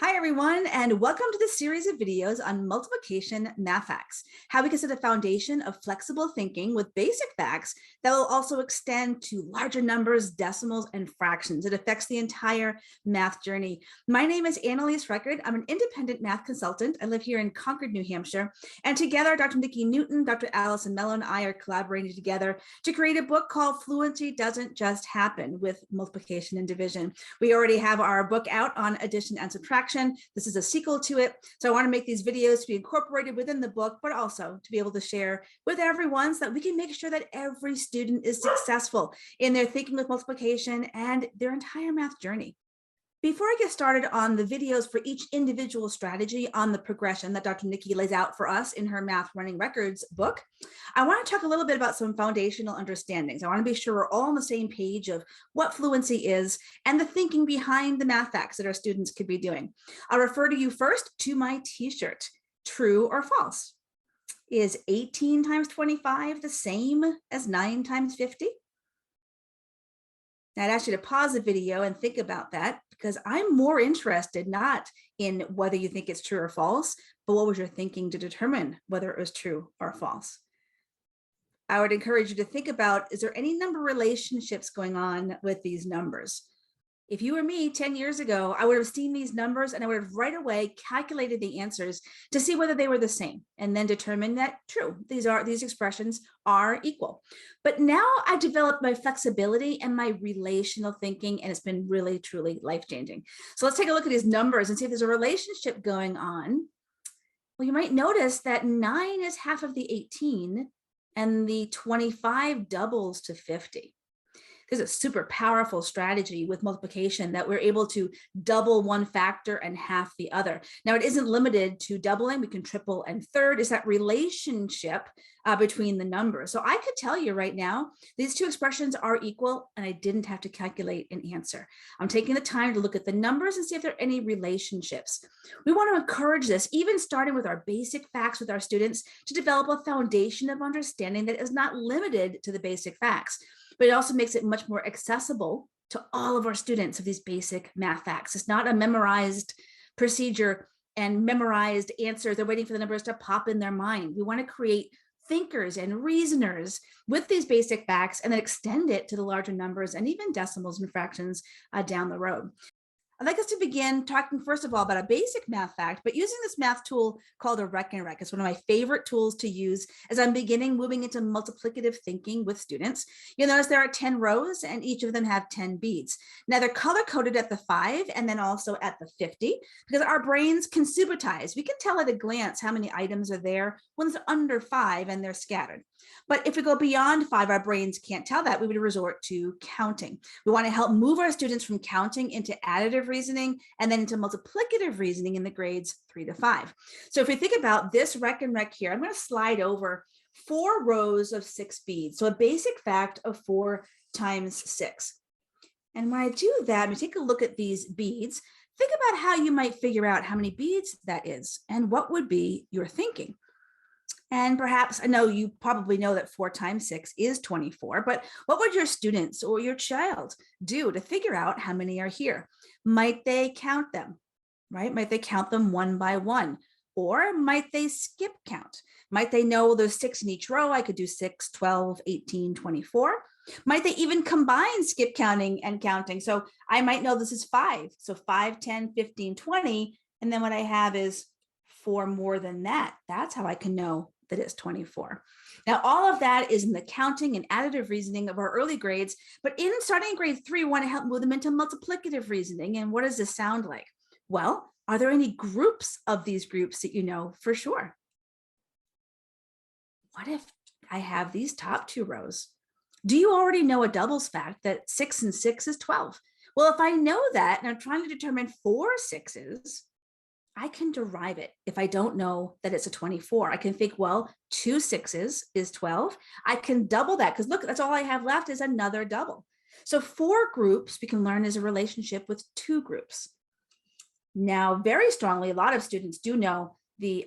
Hi, everyone, and welcome to this series of videos on multiplication math facts, how we can set a foundation of flexible thinking with basic facts that will also extend to larger numbers, decimals, and fractions. It affects the entire math journey. My name is Annalise Record. I'm an independent math consultant. I live here in Concord, New Hampshire, and together, Dr. Nikki Newton, Dr. Allison Mello, and I are collaborating together to create a book called Fluency Doesn't Just Happen with Multiplication and Division. We already have our book out on addition and subtraction. This is a sequel to it. So I want to make these videos to be incorporated within the book, but also to be able to share with everyone so that we can make sure that every student is successful in their thinking with multiplication and their entire math journey. Before I get started on the videos for each individual strategy on the progression that Dr. Nikki lays out for us in her Math Running Records book, I want to talk a little bit about some foundational understandings. I want to be sure we're all on the same page of what fluency is and the thinking behind the math facts that our students could be doing. I'll refer to you first to my t-shirt, true or false. Is 18 times 25 the same as 9 times 50? Now, I'd ask you to pause the video and think about that, because I'm more interested not in whether you think it's true or false, but what was your thinking to determine whether it was true or false. I would encourage you to think about, is there any number relationships going on with these numbers? If you were me 10 years ago, I would have seen these numbers and I would have right away calculated the answers to see whether they were the same and then determined that true, these expressions are equal. But now I've developed my flexibility and my relational thinking, and it's been really, truly life-changing. So let's take a look at these numbers and see if there's a relationship going on. Well, you might notice that 9 is half of the 18 and the 25 doubles to 50. This is a super powerful strategy with multiplication that we're able to double one factor and half the other. Now, it isn't limited to doubling. We can triple and third. Is that relationship between the numbers. So I could tell you right now, these two expressions are equal, and I didn't have to calculate an answer. I'm taking the time to look at the numbers and see if there are any relationships. We want to encourage this, even starting with our basic facts with our students, to develop a foundation of understanding that is not limited to the basic facts, but it also makes it much more accessible to all of our students of these basic math facts. It's not a memorized procedure and memorized answers. They're waiting for the numbers to pop in their mind. We want to create thinkers and reasoners with these basic facts and then extend it to the larger numbers and even decimals and fractions down the road. I'd like us to begin talking first of all about a basic math fact, but using this math tool called a Reck and Rec. It's one of my favorite tools to use as I'm moving into multiplicative thinking with students. You'll notice there are 10 rows and each of them have 10 beads. Now they're color coded at the 5 and then also at the 50 because our brains can subitize. We can tell at a glance how many items are there when it's under 5 and they're scattered. But if we go beyond 5, our brains can't tell that. We would resort to counting. We want to help move our students from counting into additive reasoning and then into multiplicative reasoning in the grades 3 to 5. So if we think about this Reck and Rec here, I'm going to slide over 4 rows of 6 beads. So a basic fact of 4 times 6. And when I do that, we take a look at these beads. Think about how you might figure out how many beads that is and what would be your thinking. And perhaps, I know you probably know that 4 times 6 is 24, but what would your students or your child do to figure out how many are here? Might they count them, right? Might they count them one by one? Or might they skip count? Might they know there's 6 in each row? I could do 6, 12, 18, 24. Might they even combine skip counting and counting? So I might know this is 5. So 5, 10, 15, 20. And then what I have is 4 more than that. That's how I can know that it's 24. Now, all of that is in the counting and additive reasoning of our early grades, but starting in grade 3, we want to help move them into multiplicative reasoning. And what does this sound like? Well, are there any groups of these groups that you know for sure? What if I have these top 2 rows? Do you already know a doubles fact that 6 and 6 is 12? Well, if I know that and I'm trying to determine 4 6s, I can derive it if I don't know that it's a 24. I can think, well, 2 6s is 12. I can double that because look, that's all I have left is another double. So 4 groups we can learn is a relationship with 2 groups. Now, very strongly, a lot of students do know the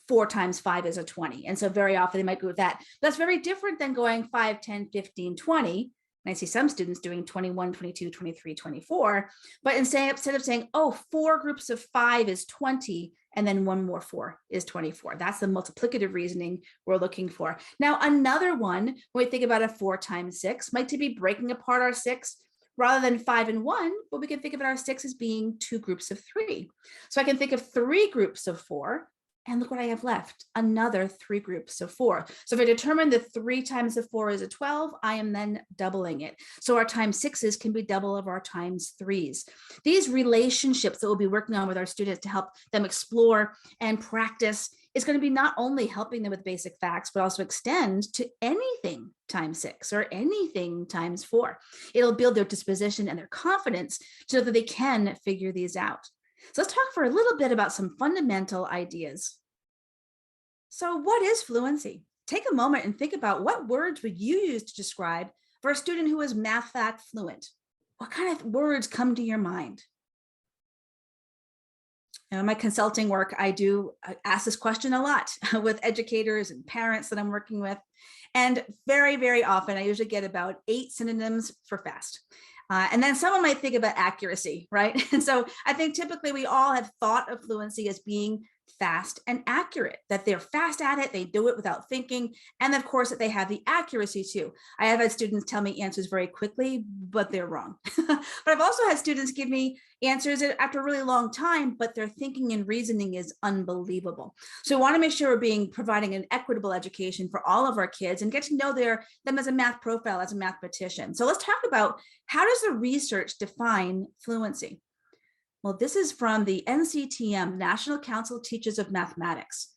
4 times 5 is a 20. And so very often they might go with that. That's very different than going 5, 10, 15, 20. And I see some students doing 21, 22, 23, 24, but instead of saying, oh, 4 groups of 5 is 20, and then 1 more 4 is 24. That's the multiplicative reasoning we're looking for. Now, another one, when we think about a 4 times 6, might be breaking apart our 6 rather than 5 and 1, but we can think of our 6 as being 2 groups of 3. So I can think of 3 groups of 4, and look what I have left, another 3 groups of 4. So if I determine that 3 times the 4 is a 12, I am then doubling it. So our times 6s can be double of our times 3s. These relationships that we'll be working on with our students to help them explore and practice is going to be not only helping them with basic facts, but also extend to anything times 6 or anything times 4. It'll build their disposition and their confidence so that they can figure these out. So let's talk for a little bit about some fundamental ideas. So what is fluency? Take a moment and think about what words would you use to describe for a student who is math fact fluent? What kind of words come to your mind? Now, in my consulting work, I do ask this question a lot with educators and parents that I'm working with. And very, very often, I usually get about 8 synonyms for fast. And then someone might think about accuracy, right? And so I think typically we all have thought of fluency as being fast and accurate, that they're fast at it, they do it without thinking, and of course that they have the accuracy too. I have had students tell me answers very quickly, but they're wrong. But I've also had students give me answers after a really long time, but their thinking and reasoning is unbelievable. So we want to make sure we're providing an equitable education for all of our kids and get to know them as a math profile, as a mathematician. So let's talk about, how does the research define fluency? Well, this is from the NCTM, National Council of Teachers of Mathematics.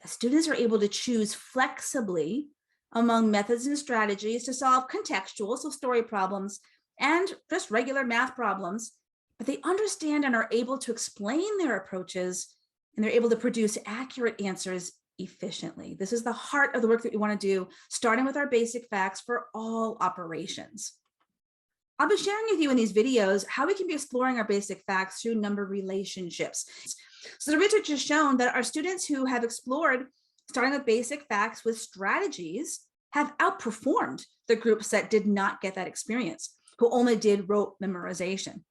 Students are able to choose flexibly among methods and strategies to solve contextual, so story problems, and just regular math problems, but they understand and are able to explain their approaches, and they're able to produce accurate answers efficiently. This is the heart of the work that we want to do, starting with our basic facts for all operations. I'll be sharing with you in these videos how we can be exploring our basic facts through number relationships. So the research has shown that our students who have explored starting with basic facts with strategies have outperformed the groups that did not get that experience, who only did rote memorization.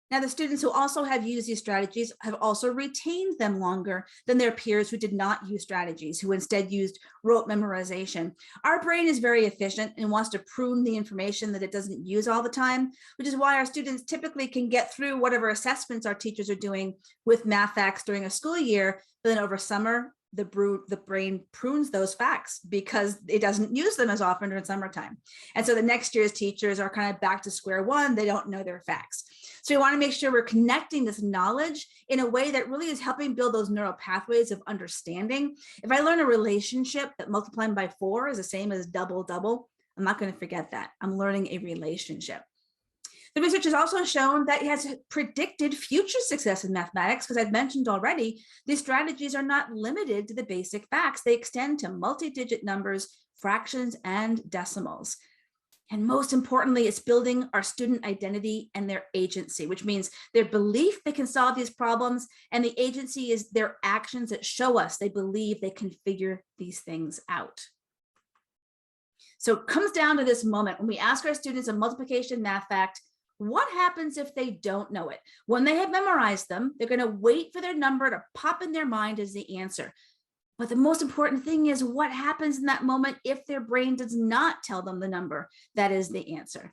Now, the students who also have used these strategies have also retained them longer than their peers who did not use strategies, who instead used rote memorization. Our brain is very efficient and wants to prune the information that it doesn't use all the time, which is why our students typically can get through whatever assessments our teachers are doing with math facts during a school year, but then over summer, the brain prunes those facts because it doesn't use them as often during summertime. And so the next year's teachers are kind of back to square one. They don't know their facts. So we want to make sure we're connecting this knowledge in a way that really is helping build those neural pathways of understanding. If I learn a relationship that multiplying by 4 is the same as double, double, I'm not going to forget that. I'm learning a relationship. The research has also shown that it has predicted future success in mathematics, because I've mentioned already, these strategies are not limited to the basic facts. They extend to multi-digit numbers, fractions, and decimals. And most importantly, it's building our student identity and their agency, which means their belief they can solve these problems, and the agency is their actions that show us they believe they can figure these things out. So it comes down to this moment when we ask our students a multiplication math fact, what happens if they don't know it? When they have memorized them, they're going to wait for their number to pop in their mind as the answer. But the most important thing is what happens in that moment if their brain does not tell them the number that is the answer.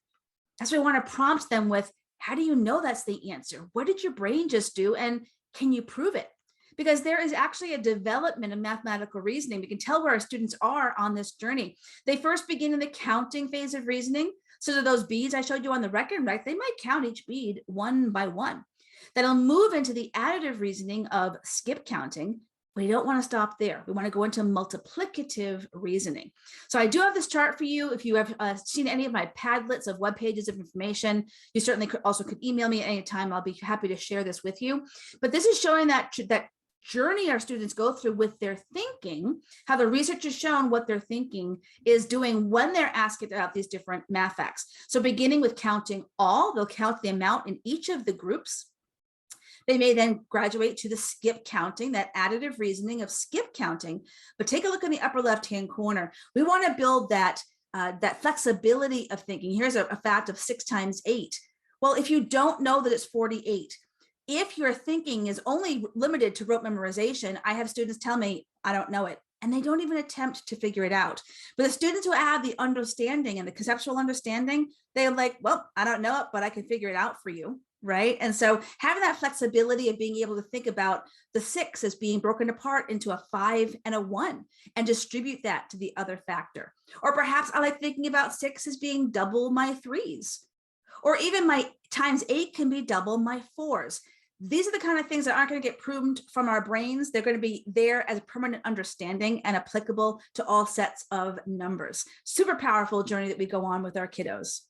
That's why we want to prompt them with, how do you know that's the answer? What did your brain just do? And can you prove it? Because there is actually a development of mathematical reasoning. We can tell where our students are on this journey. They first begin in the counting phase of reasoning. So those beads I showed you on the record, right? They might count each bead one by one. Then I'll move into the additive reasoning of skip counting. We don't want to stop there. We want to go into multiplicative reasoning. So I do have this chart for you. If you have seen any of my Padlets of web pages of information, you certainly could email me at any time. I'll be happy to share this with you. But this is showing that journey our students go through with their thinking, how the research has shown what their thinking is doing when they're asking about these different math facts. So beginning with counting all, they'll count the amount in each of the groups. They may then graduate to the skip counting, that additive reasoning of skip counting. But take a look in the upper left-hand corner. We want to build that that flexibility of thinking. Here's a fact of 6 times 8. Well, if you don't know that it's 48, if your thinking is only limited to rote memorization, I have students tell me, I don't know it. And they don't even attempt to figure it out. But the students who have the understanding and the conceptual understanding, they're like, well, I don't know it, but I can figure it out for you, right? And so having that flexibility of being able to think about the 6 as being broken apart into a 5 and a 1 and distribute that to the other factor. Or perhaps I like thinking about 6 as being double my 3s. Or even my times 8 can be double my 4s. These are the kind of things that aren't going to get pruned from our brains. They're going to be there as permanent understanding and applicable to all sets of numbers. Super powerful journey that we go on with our kiddos.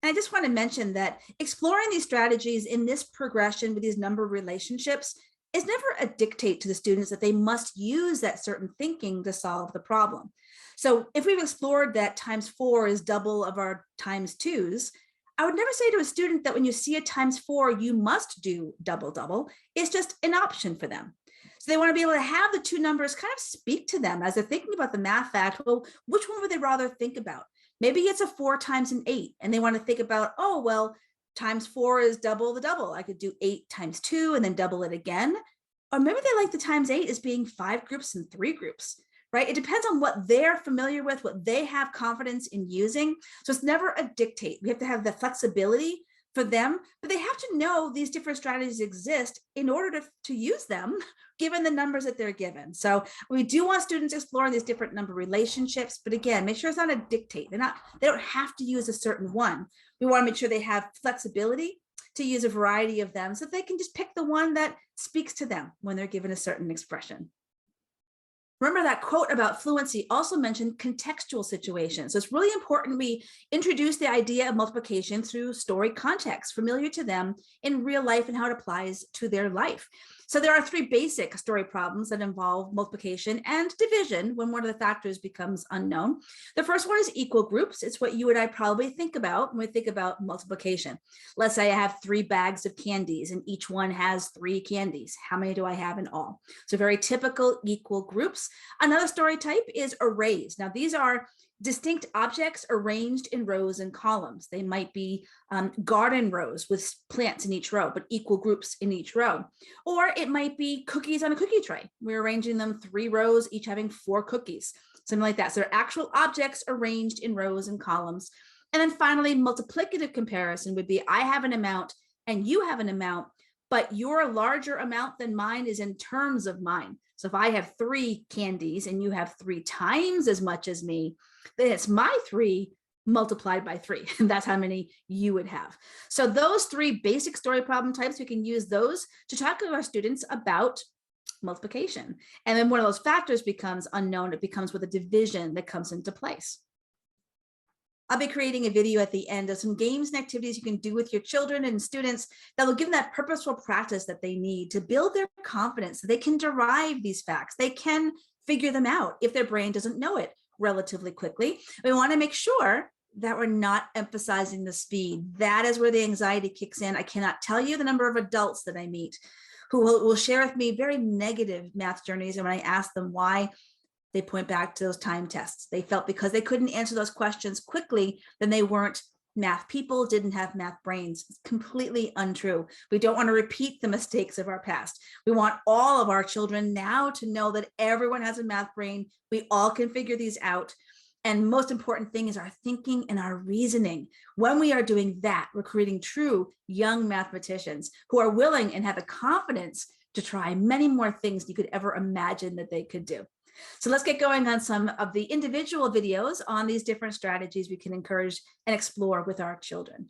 And I just want to mention that exploring these strategies in this progression with these number relationships is never a dictate to the students that they must use that certain thinking to solve the problem. So if we've explored that times 4 is double of our times 2s, I would never say to a student that when you see a times 4, you must do double double. It's just an option for them. So they want to be able to have the 2 numbers kind of speak to them as they're thinking about the math fact. Well, which one would they rather think about? Maybe it's a 4 times an 8, and they want to think about, oh, well, times 4 is double the double. I could do 8 times 2 and then double it again. Or maybe they like the times 8 as being 5 groups and 3 groups. Right? It depends on what they're familiar with, what they have confidence in using. So it's never a dictate. We have to have the flexibility for them, but they have to know these different strategies exist in order to use them, given the numbers that they're given. So we do want students exploring these different number relationships, but again, make sure it's not a dictate. They don't have to use a certain one. We want to make sure they have flexibility to use a variety of them so they can just pick the one that speaks to them when they're given a certain expression. Remember that quote about fluency also mentioned contextual situations. So it's really important we introduce the idea of multiplication through story context, familiar to them in real life and how it applies to their life. So there are 3 basic story problems that involve multiplication and division when one of the factors becomes unknown. The first one is equal groups. It's what you and I probably think about when we think about multiplication. Let's say I have 3 bags of candies and each one has 3 candies. How many do I have in all? So very typical equal groups. Another story type is arrays. Now these are distinct objects arranged in rows and columns. They might be garden rows with plants in each row, but equal groups in each row. Or it might be cookies on a cookie tray. We're arranging them 3 rows, each having 4 cookies, something like that. So they're actual objects arranged in rows and columns. And then finally, multiplicative comparison would be, I have an amount and you have an amount, but your larger amount than mine is in terms of mine. So if I have 3 candies and you have 3 times as much as me, then it's my 3 multiplied by 3. And that's how many you would have. So those 3 basic story problem types, we can use those to talk to our students about multiplication. And then one of those factors becomes unknown. It becomes with a division that comes into place. I'll be creating a video at the end of some games and activities you can do with your children and students that will give them that purposeful practice that they need to build their confidence so they can derive these facts. They can figure them out if their brain doesn't know it relatively quickly. We want to make sure that we're not emphasizing the speed. That is where the anxiety kicks in. I cannot tell you the number of adults that I meet who will share with me very negative math journeys. And when I ask them why, they point back to those time tests. They felt because they couldn't answer those questions quickly, then they weren't math people, didn't have math brains. It's completely untrue. We don't want to repeat the mistakes of our past. We want all of our children now to know that everyone has a math brain. We all can figure these out. And most important thing is our thinking and our reasoning. When we are doing that, we're creating true young mathematicians who are willing and have the confidence to try many more things you could ever imagine that they could do. So let's get going on some of the individual videos on these different strategies we can encourage and explore with our children.